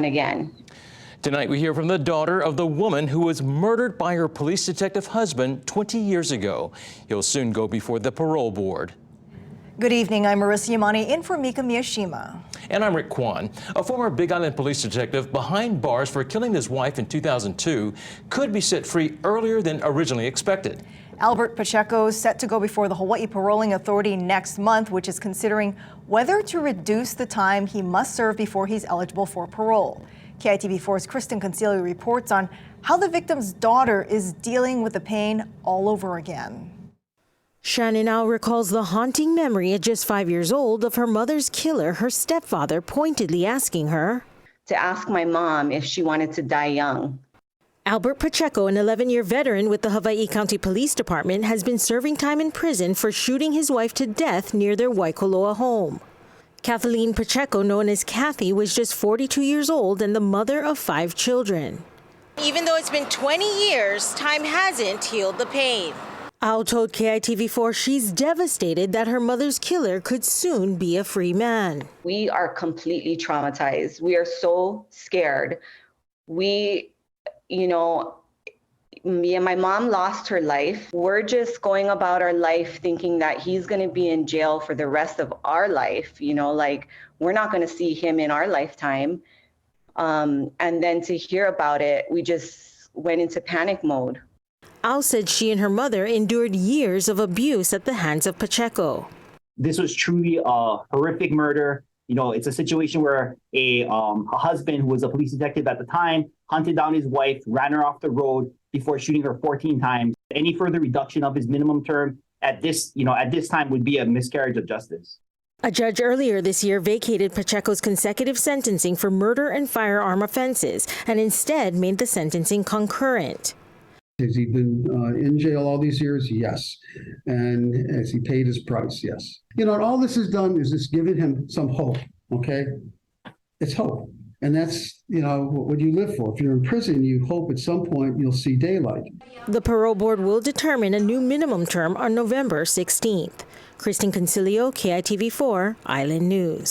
again. Tonight we hear from the daughter of the woman who was murdered by her police detective husband 20 years ago. He'll soon go before the parole board. Good evening, I'm Marissa Yamani in for Mika Miyashima. And I'm Rick Kwan. A former Big Island police detective behind bars for killing his wife in 2002 could be set free earlier than originally expected. Albert Pacheco is set to go before the Hawaii Paroling Authority next month, which is considering whether to reduce the time he must serve before he's eligible for parole. KITV4's Kristen Concilio reports on how the victim's daughter is dealing with the pain all over again. Shannon now recalls the haunting memory at just 5 years old of her mother's killer, her stepfather pointedly asking her To ask my mom if she wanted to die young. Albert Pacheco, an 11-year veteran with the Hawaii County Police Department, has been serving time in prison for shooting his wife to death near their Waikoloa home. Kathleen Pacheco, known as Kathy, was just 42 years old and the mother of 5 children. Even though it's been 20 years, time hasn't healed the pain. Ao told KITV4 she's devastated that her mother's killer could soon be a free man. We are completely traumatized. We are so scared. Me and my mom lost her life. We're just going about our life thinking that he's going to be in jail for the rest of our life. We're not going to see him in our lifetime. And then to hear about it, we just went into panic mode. Ao said she and her mother endured years of abuse at the hands of Pacheco. This was truly a horrific murder. It's a situation where a husband who was a police detective at the time hunted down his wife, ran her off the road before shooting her 14 times. Any further reduction of his minimum term at this time would be a miscarriage of justice. A judge earlier this year vacated Pacheco's consecutive sentencing for murder and firearm offenses and instead made the sentencing concurrent. Has he been in jail all these years? Yes. And has he paid his price? Yes. All this has done is just given him some hope, okay? It's hope. And that's, what you live for. If you're in prison, you hope at some point you'll see daylight. The parole board will determine a new minimum term on November 16th. Kristen Concilio, KITV4, Island News.